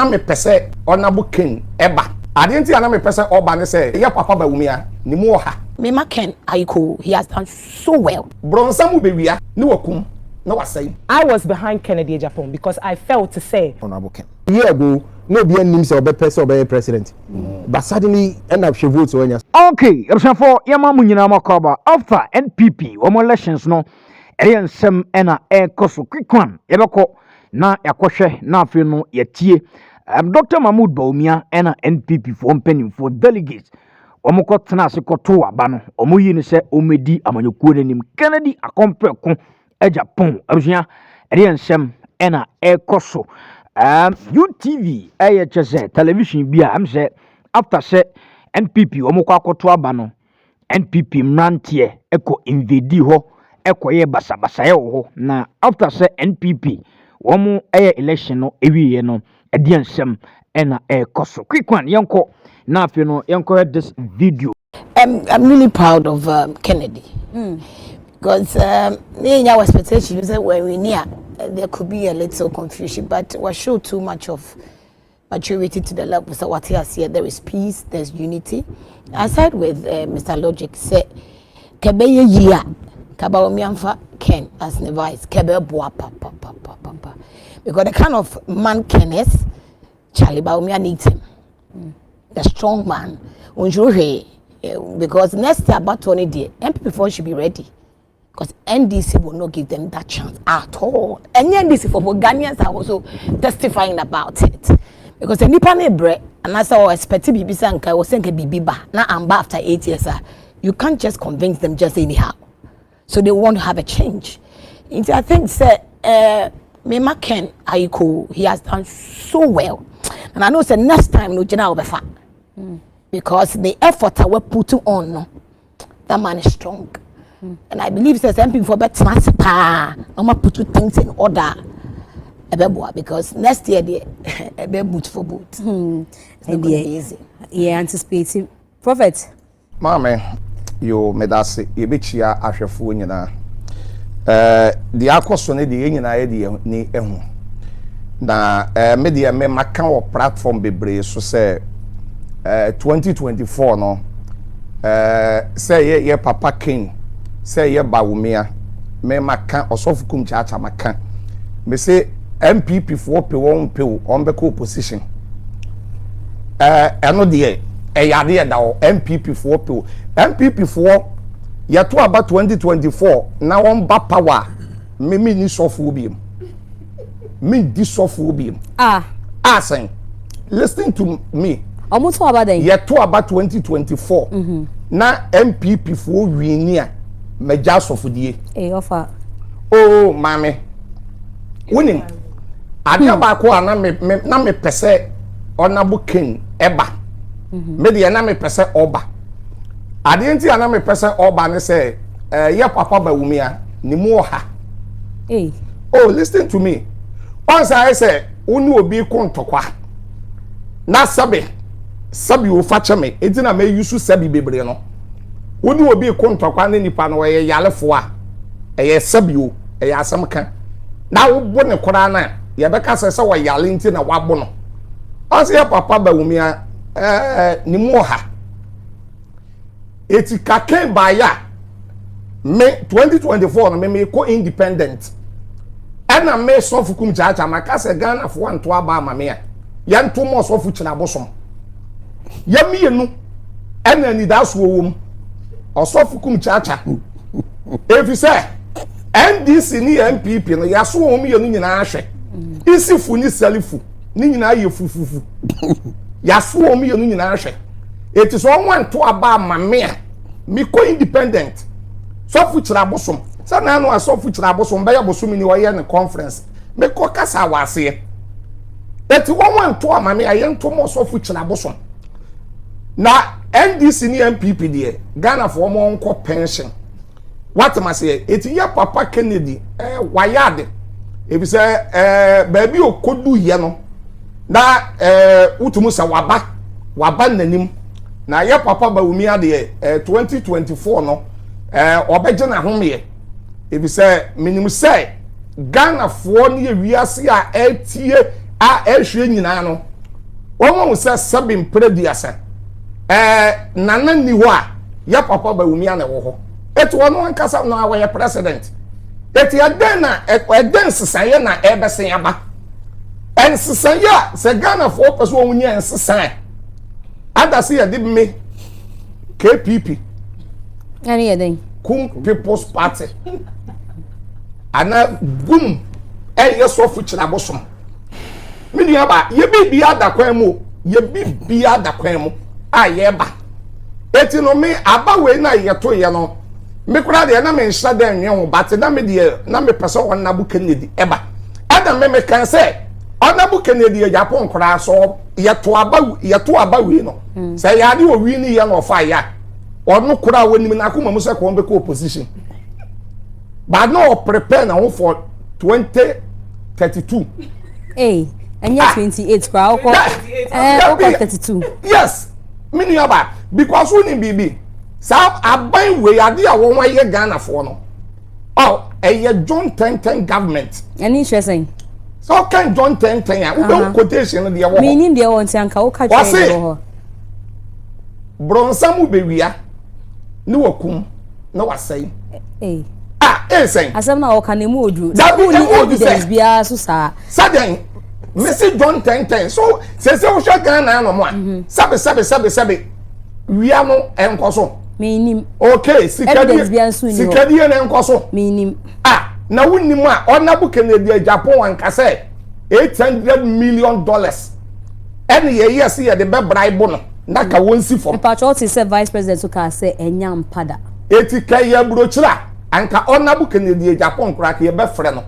na me pese honorable king eba adenti na me pese oba ne say ye papa bawumia ni mu oha me ma Ken Aiko, he has done so well. Bronsa mu bewia ni wakum na wasai. I was behind Kennedy Agyapong because I felt to say honorable Ken. Year ago, no be nim say obe person obe president. But suddenly end up she votes when okay, for yama munyina makoba after NPP omo elections no eyan sem ena koso quick one yebeko na yakohwe na afi no yatie Dr. Mahmoud Bawumia ena NPP for mpanimfo delegates omukọ tena asekoto aba no omuyi ne se omedi amanyokuo nanim Kennedy akompreko Agyapong abusua eyan sem ena koso UTV chese television bia am say after say NPP omukọ akoto aba no NPP mrantie eko invade ho ekoye basabasa ye ho na after say NPP womu election no ewiye no ediansem ena koso quick one yanko na afi no yanko this video. I'm really proud of Kennedy because I was expectation that when we near there could be a little confusion, but we show too much of maturity to the level. So what he has here, there is peace, there's unity. Aside with Mr. Logic said, "Kebeye yia, kabawumia Ken as the vice, kebe boa pa." Because the kind of man Kenneth, Charlie Bawumia needs him, the strong man. Because next year about 20 days, MP4 should be ready. Because NDC will not give them that chance at all. And NDC for Ghanaians are also testifying about it. Because the Nippon bread, and I saw expect Bibi Sanka was saying Bibi ba now I'm back after 8 years. You can't just convince them just anyhow. So they want to have a change. I think Mema Ken Aiko, he has done so well. And I know the next time no general be fat. Because the effort I will put on, no, that man is strong. And I believe there's something for better pa. I'm gonna put two things in order. Because next year they boot for boot. It's not gonna be easy. Yeah, anticipating. Prophet. Mama, you medase ebechi ahwefo nyina. The akoso ne de nyina ye de ni ehu. Na media me maka wo platform bebre so say 2024 no say ye papa king say ye bawumia me maka osofu Kumchacha maka me say NPP for pe won pe on be opposition eno de yade da NPP for pe NPP for ye to about 2024 na won ba power me ni sofu bi me di sofu bi asen listen to me Almost about that. Yet to about 2024. Na MPP for winia meja sofudie. Offer. Oh, mame. Winning. Adia ko na me pese honorable king eba. Me de na me pese oba. Adenti na me pese oba ne say ye papa bawumia ni mu oha. Oh, listen to me. Once I say unu obi kontokwa. Na sabi wo fache me etina me yusu sabi bebre no woni obi kontokwa ne nipa no ye yalefo a eye sabi o eye asem kan na wo bo ne kora na ye beka se wo yale nti na wabo no ase ya papa bawumia ni mu oha eti kaken ba ya me 2024 no me ko independent ana me so fukum chacha maka se Ghana fo anto aba ma me ya yanto mo so fu kina bosom yamienu ena ni daso wom osofu Kumchacha efise NDC ni NPP no yaso wom yenu nyina ahwe isifu ni salifu ni nyina ye fufufu yaso wom yenu nyina ahwe eti so wan to aba mamea mi ko independent sofu kira bosom sana no asofu kira bosom be ya bosom ni wo ye ne conference me ko kasa wase eti wan to mamea ye nto mo sofu kira bosom na NDC ni NPP die Ghana for mo nko pension what am I say eti ya papa Kennedy wayade e bi say baabi okodu ye no na utumu sa waba nanim na ya papa Bawumia de 2024 no obeje na home e bi say minim say Ghana for ni wiase a etie a ehwe nyina no Omo say sabin prediasa. Nana ni ho a ya papa bawumia na wo ho. Eti wono ankasa no awe president. Eti adan na eden sesaye na ebesen aba. En sesaye se Ghana for person onye ensesan. Adase ya dib me KPP. Any yeden. Kum People's Party. Ana gum yeso fu kira bosom. Mini aba ye bi adakwan mu, ye bi adakwan mu a ye ba. Eti no me aba we na ye to ye no. Me kura de na me nhya da nwe ho bate na me de na me pese won na bu Kennedy eba. Adam me kan say ona bu Kennedy Agyapong kura so ye to aba we no. Say ya de o wi ni ye no fa ya. Ono kura woni na akoma mu se ko be ko opposition. But no prepare now for 2032. Hey, and you're 28, crowd. 32. Yes, meaning about because we need BB. So I buy we are there 1 year Ghana for no. Oh, a year John 10 government. And interesting. So can John 10 we don't quotation in the award. Meaning the one Sanka Oka. Bronsamu bewia. No wakum. No was saying. Hey. Saying. Asam na okanemu odu. That Who need evidence bia so sa. Sudden, Mr. John 10. So, say we shall Ghana no more. Sabe. We are no enkoso. Meaning. Okay, sikadi na enkoso. Meaning. Na wonni mu a onabu Kennedy Agyapong an kase $800 million. Any year see the be bribe no. Na ka wonsi for. Patriotic say vice president so ka say enyam pada. Eti kai ya brochira. Anka onabu Kennedy Agyapong crack ye be frɛ no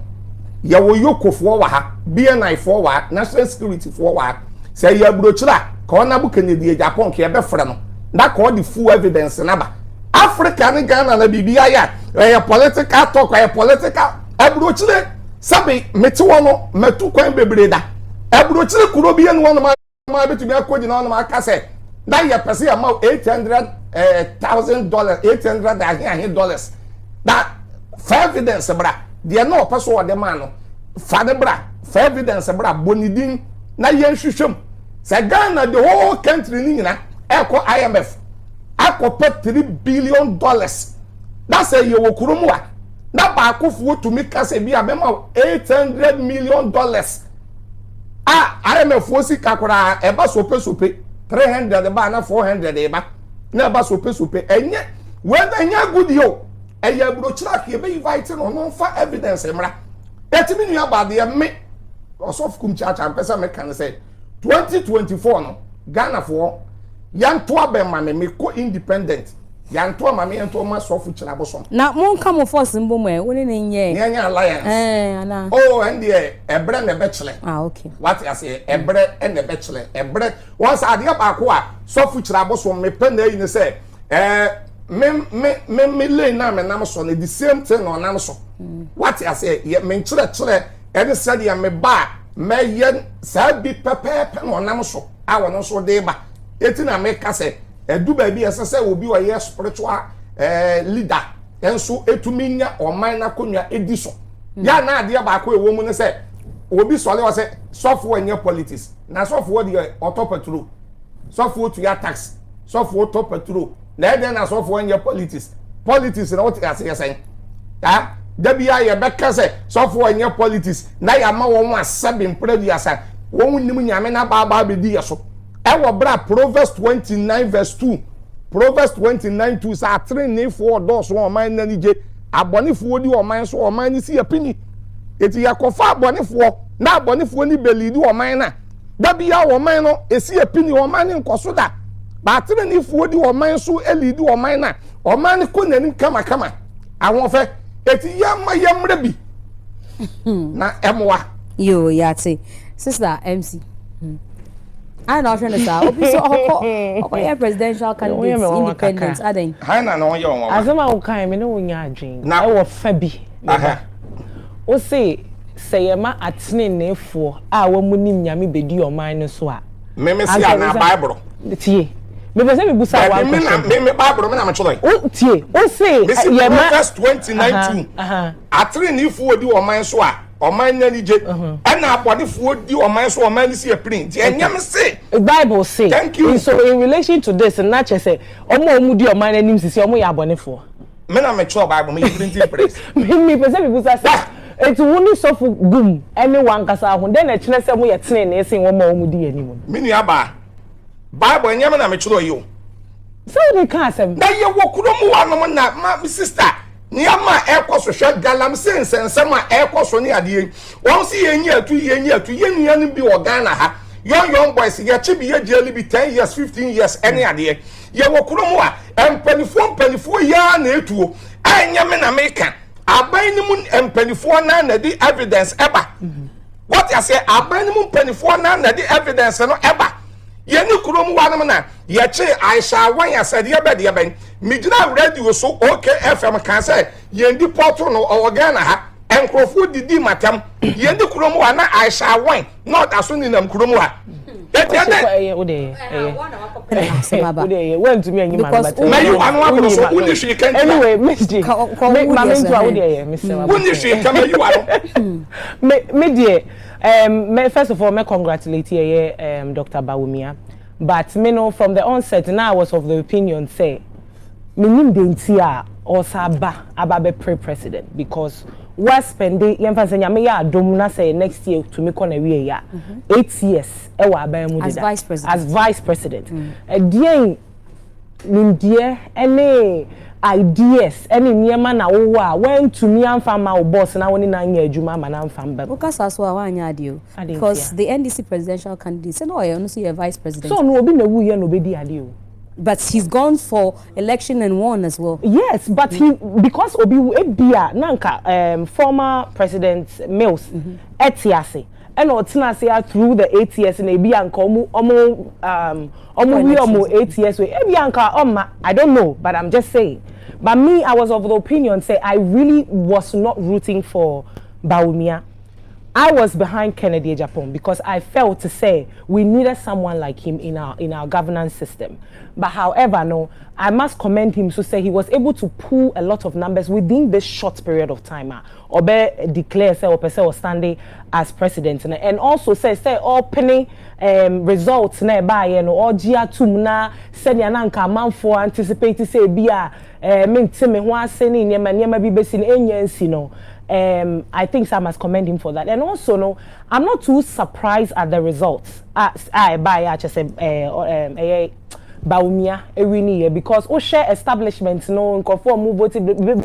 ye wo yokofo wa ha BNI fo wa national security fo wa say ye brochira ka onabu Kennedy Agyapong ye be frɛ no na ka the full evidence na ba Africa ni Ghana na bibia ya political talk political ebrochire sabe meti wono metu kwan bebre da ebrochire kuro bi enu wono ma betumi akodi na wono ma aka say na ye pese ya ma $800,000 $800 that for evidence bra there no person or the man fa de bra for evidence bra bonidin na yen hwehwem say Ghana the whole country ni nyina eko IMF akopɛ $3 billion that's a ye wokurum wa na ba akofo to me kase bi abema $800 million IMF wosi kakora eba sope 300 ba na 400 eba na eba sope enye whether nya good yo eya brochira ke be invite no fa evidence emra etimi nua ba de me osof Kumchacha pesa me kan say 2024 no Ghana for yanto abema me ko independent yanto ama me yanto ma sofu kira bosom na mon ka mo force mbo mo e woni ne nye nya alliance ana oh and the ebre na be chile okay what I say ebre and the be chile ebre once ade ba ko a sofu kira bosom me pe na yi ne say me lay na me nam so the same thing on nam so what I say ye me chire any said ya me ba me yen sa bi pepe no nam so a wono so de ba eti na me ka say edu ba bi esese obi o ye spiritual leader enso etumi nya oman na konwa edi so ya na ade ba ko ewo mu ne say obi so le o say sofo anya politics na sofo de auto petrol sofo to ya tax sofo to petrol na eden na sofo anya politics na what ya say say ta da bia ye beka say sofo anya politics na ya ma won asabe mprediasa won nim nyame na ba be di yeso ewo bra Proverbs 29 verse 2 Proverbs 29:2 sa training for those who man na nije abonefo di o man so o man ni si apini eti yakofa abonefo na abonefo ni belidi o man na da bia o man no esi apini o man ni nkoso da ba training for di o man so elidi o man na o man ko nani kama awon fe eti yamre bi na emwa yo yati sister MC I know trying to say obi so okọ presidential candidates independent aden na no ye won azama wo kan me ne wonya adwen na wo fa bi o say seyema atenenefo a wo munim nyame bedi oman ne so a me see na Bible tie me be say me busa wa question me Bible me na me cholo o tie o say yema verse 29:2 atenenefo odi oman so a oman na nije na abodefo di oman so oman ni see print enyam say Bible say. Thank you. So in relation to this and not just say omo di oman anim sisi omo ya abonefo. Me na me cho Bible me printing press. Me person people say it woni so for gum anyone kasa ho then e kire say mo ye tene na ese wo di anim. Me nua ba Bible enyam na me cho yo. So they can say na ye wo kurom wa no na ma sister niama ekoso hwe galam sensensem a ekoso ne ade won si yenyi atu yenua no bi wo Ghana ha young boys ye chibi ye jeli bi 10 years 15 years any ade ye wo kurom wa empanifo ya na etuo anya me na meka aban ni mu empanifo na di evidence eba what you say aban ni mu empanifo na di evidence no eba ye ni kurom wa no na ye che Aisha wan ya said ye be de ben midina radio so okay FM kan say ye ndi portal no o Ghana ha enkrofo didi matam ye ndi kurom wa na Aisha wan not aso ni nam kurom wa went to me and you anyway Miss first of all me congratulate Dr. Bawumia, but me know from the onset now I was of the opinion say me nim dentia or saba ababe pre-president because was spending yemfa nyame ya adom na say next year to me kona we ya 8 years e wa aban mu as vice president dear nim dear any ideas any niema na wo a when to me amfa ma wo boss na woni na anya adwuma ma na amfa mba because as wa anya adio because the NDC presidential candidate say no you no see a vice president so no obi na wu ye no be di adio. But he's gone for election and won as well. Yes, but he because Obi Ebia Nanka former President Mills etiase and otinase through the 8 years in Ebia and omo 8 years we Ebia Anka I don't know, but I'm just saying. But me, I was of the opinion say I really was not rooting for Bawumia. I was behind Kennedy Agyapong because I felt to say we needed someone like him in our governance system. But however, no, I must commend him to say he was able to pull a lot of numbers within this short period of time. Obe declare say or standing as president and also say opening results na ba ye no ogia tum na send ya na nka manfo anticipate say bia mentime ho ase ni niema bi besi ni enyansi no. I think I must commend him for that. And also, no, I'm not too surprised at the results. I just say Bawumia every year because we share establishments no conform move voted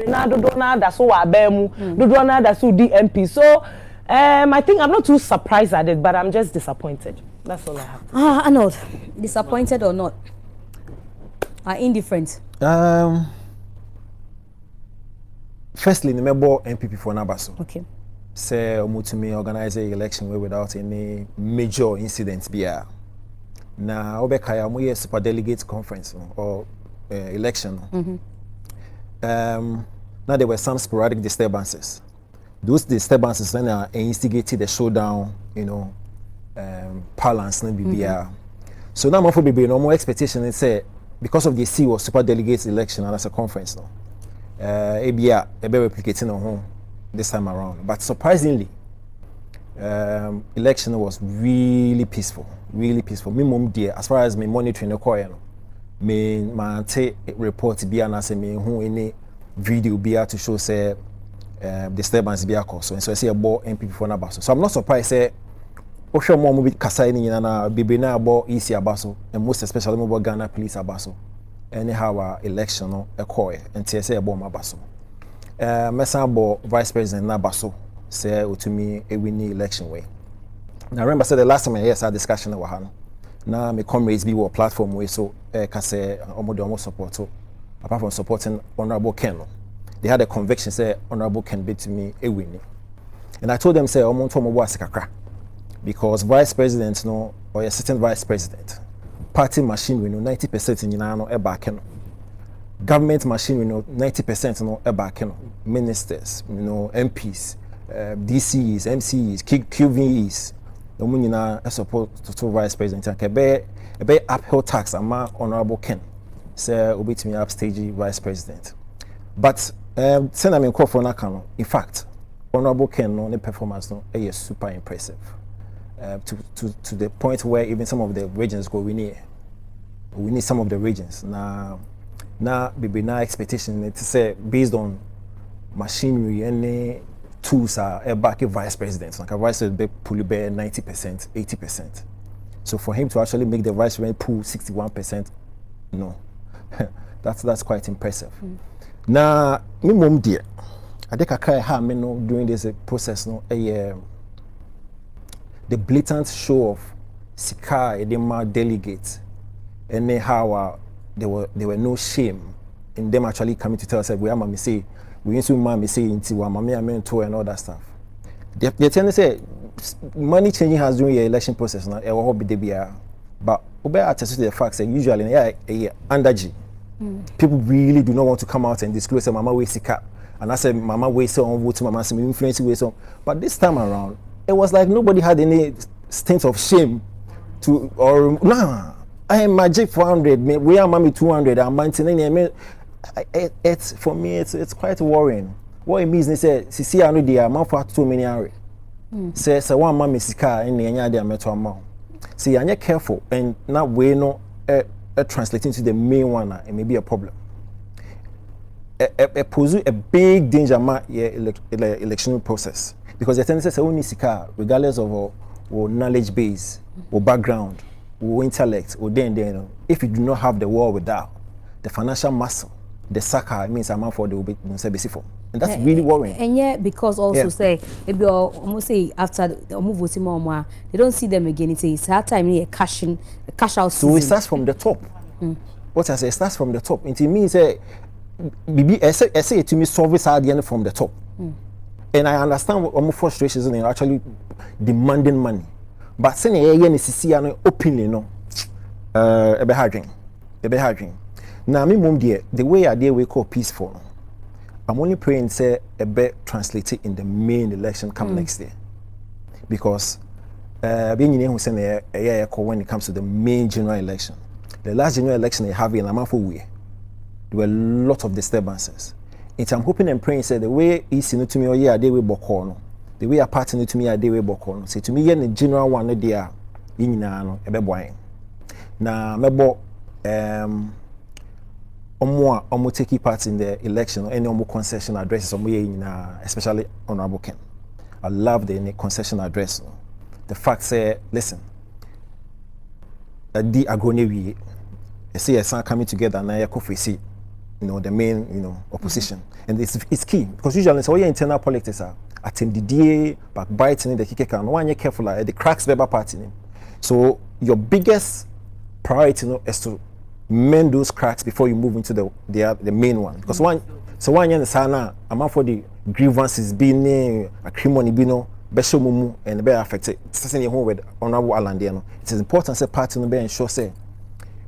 na that's so abemu do na that's so DMP. So I think I'm not too surprised at it, but I'm just disappointed. That's all I have. Arnold, disappointed or not? Indifferent. Firstly, the member NPP for Nabaso. Okay. Say Omutumi organize an election without any major incidents. Bia. Na obekaya mo super delegate conference or election. Now there were some sporadic disturbances. Those disturbances then instigated the showdown, balance na bibia. So now more for be no more expectation is say because of the C was super delegates election and as a conference no. ABA replicating on home this time around, but surprisingly, election was really peaceful. Me mom dear, as far as me monitoring the coin, me take report be and say me who any video be to show say disturbance be a cause. So I say about NPP for Nabaso. So I'm not surprised say Osho more movie Kasai ni na bibi na about EC Abaso and most especially about Ghana Police Abaso. Anyhow election no ekoye enti say ebo mabaso mesa bo vice president na baso say otumi ewini election way. Now remember say the last time I had a discussion we had na me comrades be what platform way so ka say omo support so apart from supporting honorable Ken they had a conviction say honorable Ken beat me ewini and I told them say omo to mo bo asikakra because vice president no or assistant vice president party machinery no 90% in no back no government machinery no 90% no back no ministers MPs DCs MCs QVs no munina support to vice president and be uphill tax ama honorable Ken say obit me upstage vice president but send am in call for na kan in fact Honorable Ken no performance no is super impressive. To the point where even some of the regions go we need some of the regions now baby now expectation to say based on machinery and tools are back a vice president like a vice president pull bear 90% 80%. So for him to actually make the vice president pull 61%, no. that's quite impressive. Now me mom dear I think I can't have me no during this process no the blatant show of Sika Edema delegates and how there were no shame in them actually coming to tell us we are mommy say we used to mommy say into one mommy I mean to and all that stuff. They tend to say money changing has during your election process now it will be there but we attest to the fact that usually under G people really do not want to come out and disclose say mama we Sika and I said mama we say on vote mama say influence we so but this time around it was like nobody had any stint of shame to or nah I am magic 400 we are mommy 200 I'm maintaining it's for me it's quite worrying. What it means is say see I know the amount for too many hours say one mommy sika in the anya dey meto amount see you careful and now we no translating to the main one it may be a problem. It poses a big danger ma election process because the tendency say only sika regardless of or knowledge base or background or intellect or then if you do not have the wall without the financial muscle the saka means amount for the will be for and that's really worrying. And yet because also say maybe almost say after the move voting more they don't see them again it's hard time a cash out so it starts from the top. What I say it starts from the top it means BB I say to me service at the end from the top. And I understand what frustrations and actually demanding money. But saying openly no a be hard. Now me mum dear the way I deal we call peaceful. I'm only praying say a be translated in the main election come next year. Because being in who say when it comes to the main general election. The last general election they have in Amafu there were a lot of disturbances. And I'm hoping and praying say the way is to me or yeah they will bokono. The way a partner to me a day we bokono. Say to me in the general one they are in no ebe boy. Na mebo omo take part in the election or any omo concession addresses especially Honorable Ken. I love the concession address. The fact say listen the agrone we see a coming together na yakofisi the main opposition and it's key because usually so your internal politics are attend the DA backbiting the kike can one careful the cracks the party so your biggest priority is to mend those cracks before you move into the main one because one sana amount for the grievances being acrimony being besho mumu and be affected certainly home with Honorable Alandiano it is important say party no be ensure say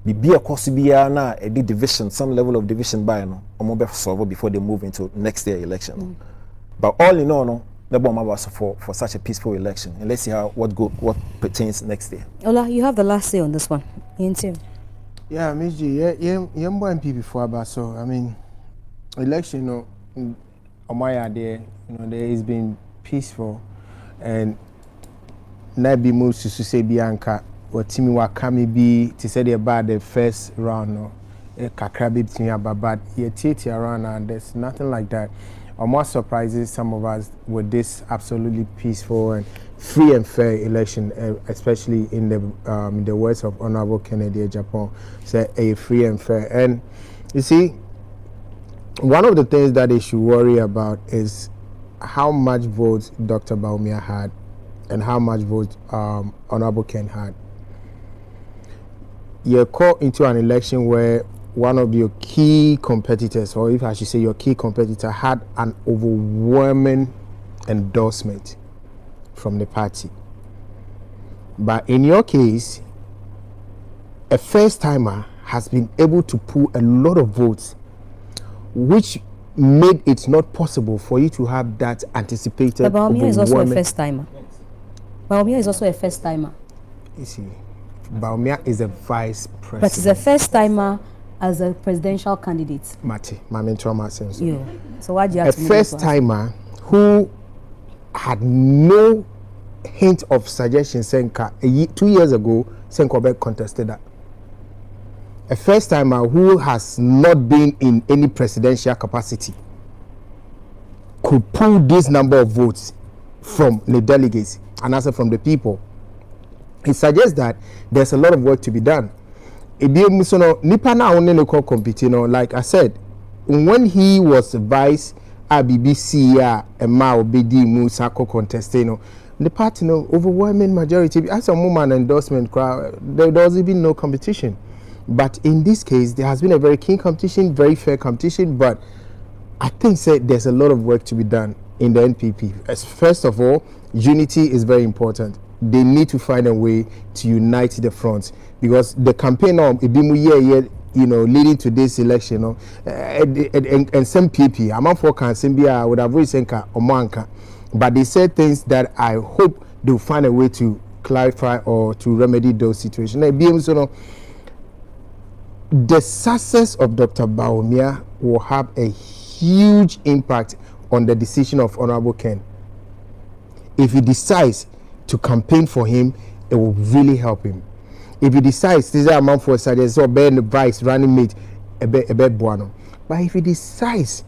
be a course be na a division some level of division by no omo solve before they move into next year election. But all in all no the bomb was for such a peaceful election and let's see what pertains next year. Ola, you have the last say on this one. Yeah, Miji, NPP before about so I mean election on my idea there has been peaceful and Nabi moves to say Bianca or Timmy Wakami be to say about the first round no kakra between but yet around and there's nothing like that. I'm more surprises some of us with this absolutely peaceful and free and fair election, especially in the words of Honorable Kennedy Agyapong, say a free and fair. And you see, one of the things that they should worry about is how much votes Dr. Bawumia had and how much votes Honorable Ken had. You're caught into an election where one of your key competitors, or if I should say your key competitor, had an overwhelming endorsement from the party. But in your case, a first-timer has been able to pull a lot of votes, which made it not possible for you to have that anticipated. But Bawumia is also a first-timer. Bawumia is also a first-timer. You see, Bawumia is a vice president. But he's a first-timer as a presidential candidate. Mati, Mami Trauma Senso. So what do you have to a first-timer who had no hint of suggestion saying 2 years ago Senkobe contested that. A first timer who has not been in any presidential capacity could pull this number of votes from the delegates and also from the people. It suggests that there's a lot of work to be done. Nipa na only no compete, like I said, when he was vice BBC and Mao Bedi Musako contesting, the party overwhelming majority as a woman endorsement there was even no competition. But in this case there has been a very keen competition, very fair competition, but I think there's a lot of work to be done in the NPP. First of all, unity is very important. They need to find a way to unite the fronts, because the campaign leading to this election, and some people, I'm for Kansimbia would have voiced Omanka, but they said things that I hope they'll find a way to clarify or to remedy those situations. The success of Dr. Bawumia will have a huge impact on the decision of Honorable Ken. If he decides to campaign for him, it will really help him. If he decides this is a man for suggest or being the vice running mate, a bit buono. But if he decides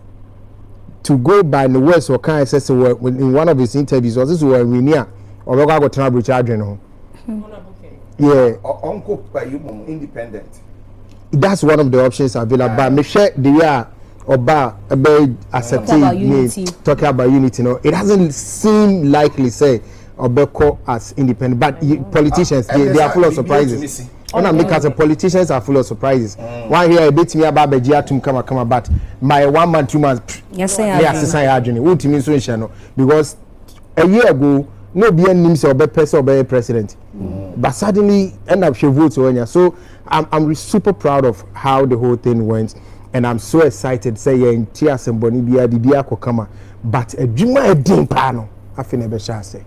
to go by the words or kind of says in one of his interviews, or this is where we near or we got to charge yeah, Uncle by you independent. That's one of the options available. But me share the year about accepting talking about unity. It doesn't seem likely say Obeko as independent, but politicians they are full of surprises. Because the politicians are full of surprises. One here a bit me about Bejia to come, but my 1 month, 2 months, yes, because a year ago no be names or person or president, but suddenly end up she votes on. So I'm super proud of how the whole thing went, and I'm so excited. Say in tears and Bonibia, the Biako Kama, but a Juma Dimpano, I feel never shall say.